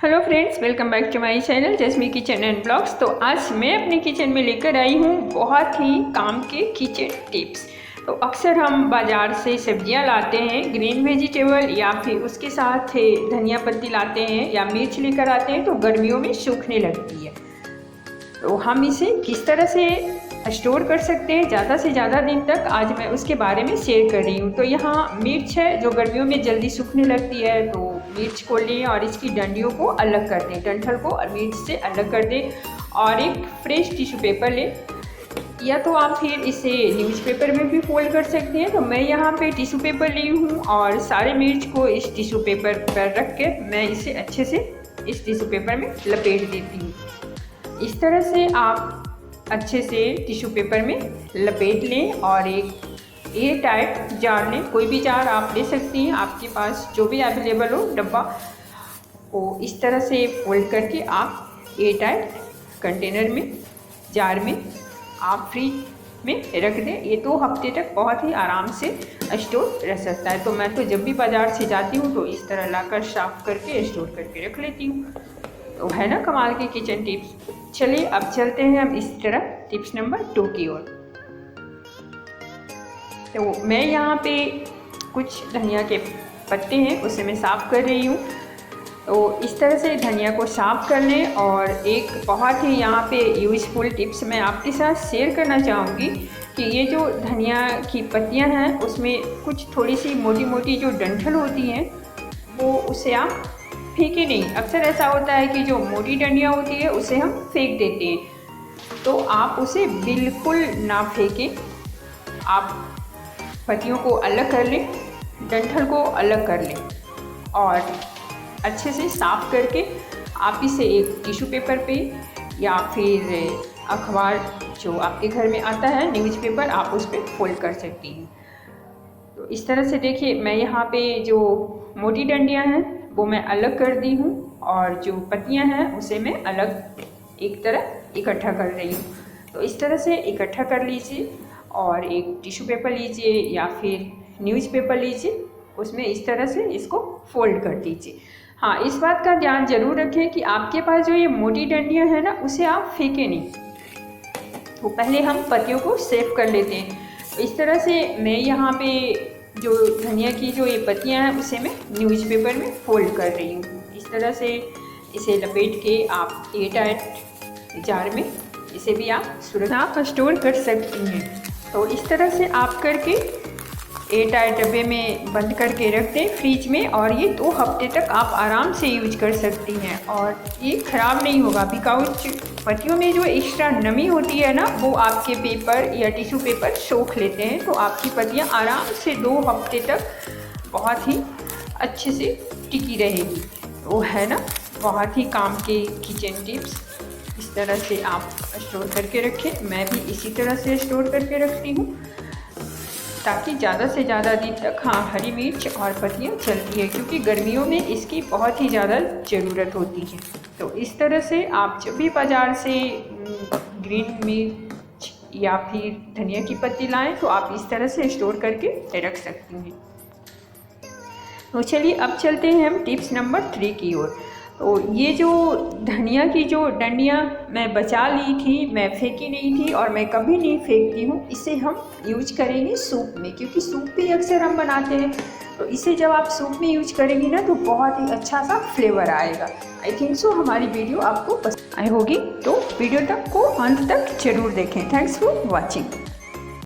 Hello friends, welcome back to my channel Jasmi kitchen and blogs. तो आज मैं अपने किचन में लेकर आई हूँ बहुत ही काम के किचन टिप्स। तो अक्सर हम बाज़ार से सब्जियाँ लाते हैं, ग्रीन वेजिटेबल, या फिर उसके साथ धनिया पत्ती लाते हैं या मिर्च लेकर आते हैं, तो गर्मियों में सूखने लगती है। तो हम इसे किस तरह से स्टोर कर सकते हैं ज़्यादा से ज़्यादा दिन तक, आज मैं उसके बारे में शेयर कर रही हूँ। तो यहाँ मिर्च है जो गर्मियों में जल्दी सूखने लगती है, तो मिर्च को लें और इसकी डंडियों को अलग कर दें, डंठल को और मिर्च से अलग कर दें, और एक फ्रेश टिश्यू पेपर लें, या तो आप फिर इसे न्यूज़पेपर में भी फोल्ड कर सकते हैं। तो मैं यहाँ पे टिश्यू पेपर ली हूँ और सारे मिर्च को इस टिश्यू पेपर पर रख के मैं इसे अच्छे से इस टिश्यू पेपर में लपेट देती हूँ। इस तरह से आप अच्छे से टिश्यू पेपर में लपेट लें और एक एयर टाइट जार लें, कोई भी जार आप ले सकती हैं, आपके पास जो भी अवेलेबल हो डब्बा, वो इस तरह से फोल्ड करके आप एयर टाइट कंटेनर में, जार में आप फ्रिज में रख दें। ये 2 हफ्ते तक बहुत ही आराम से स्टोर रह सकता है। तो मैं तो जब भी बाज़ार से जाती हूँ तो इस तरह लाकर साफ करके स्टोर करके रख लेती हूँ। तो है ना कमाल के किचन टिप्स। चलिए अब चलते हैं हम इस तरह टिप्स नंबर 2 की ओर। तो मैं यहाँ पे कुछ धनिया के पत्ते हैं उसे मैं साफ़ कर रही हूँ। तो इस तरह से धनिया को साफ़ कर लें। और एक बहुत ही यहाँ पे यूज़फुल टिप्स मैं आपके साथ शेयर करना चाहूँगी कि ये जो धनिया की पत्तियाँ हैं उसमें कुछ थोड़ी सी मोटी मोटी जो डंठल होती हैं, वो उसे आप फेंके नहीं। अक्सर ऐसा होता है कि जो मोटी डंडियाँ होती है उसे हम फेंक देते हैं, तो आप उसे बिल्कुल ना फेंकें। आप पत्तियों को अलग कर लें, डंठल को अलग कर लें और अच्छे से साफ़ करके आप इसे एक टिश्यू पेपर पे या फिर अखबार जो आपके घर में आता है, न्यूज़पेपर, आप उस पर फोल्ड कर सकती हैं। तो इस तरह से देखिए, मैं यहाँ पे जो मोटी डंडियाँ हैं वो मैं अलग कर दी हूँ और जो पत्तियाँ हैं उसे मैं अलग एक तरह इकट्ठा कर रही हूँ। तो इस तरह से इकट्ठा कर लीजिए और एक टिश्यू पेपर लीजिए या फिर न्यूज़पेपर लीजिए, उसमें इस तरह से इसको फोल्ड कर दीजिए। हाँ, इस बात का ध्यान जरूर रखें कि आपके पास जो ये मोटी डंडियाँ हैं ना, उसे आप फेंकें नहीं। तो पहले हम पत्तियों को सेव कर लेते हैं। तो इस तरह से मैं यहाँ पे जो धनिया की जो ये पत्तियाँ हैं उसे मैं न्यूज़पेपर में फोल्ड कर रही हूँ। इस तरह से इसे लपेट के आप एयर टाइट जार में इसे भी आप सुरक्षित स्टोर कर सकती हैं। तो इस तरह से आप करके एयर टाइट डब्बे में बंद करके रख दें फ्रिज में, और ये 2 हफ्ते तक आप आराम से यूज कर सकती हैं और ये ख़राब नहीं होगा। बिकॉज पत्तियों में जो एक्स्ट्रा नमी होती है ना, वो आपके पेपर या टिश्यू पेपर सोख लेते हैं, तो आपकी पत्तियां आराम से 2 हफ्ते तक बहुत ही अच्छे से टिकी रहेगी। तो है ना बहुत ही काम के किचन टिप्स। इस तरह से आप स्टोर करके रखें। मैं भी इसी तरह से स्टोर करके रखती हूँ ताकि ज़्यादा से ज़्यादा दिन तक हरी मिर्च और पत्तियाँ चलती है, क्योंकि गर्मियों में इसकी बहुत ही ज़्यादा ज़रूरत होती है। तो इस तरह से आप जब भी बाज़ार से ग्रीन मिर्च या फिर धनिया की पत्ती लाएं, तो आप इस तरह से स्टोर करके रख सकती हैं। तो चलिए अब चलते हैं हम टिप्स नंबर 3 की ओर। तो ये जो धनिया की जो डंडियाँ मैं बचा ली थी, मैं फेंकी नहीं थी और मैं कभी नहीं फेंकती हूँ, इसे हम यूज करेंगे सूप में, क्योंकि सूप भी अक्सर हम बनाते हैं। तो इसे जब आप सूप में यूज करेंगी ना, तो बहुत ही अच्छा सा फ्लेवर आएगा। आई थिंक सो हमारी वीडियो आपको पसंद आई होगी, तो वीडियो तक को अंत तक जरूर देखें। Thanks for watching.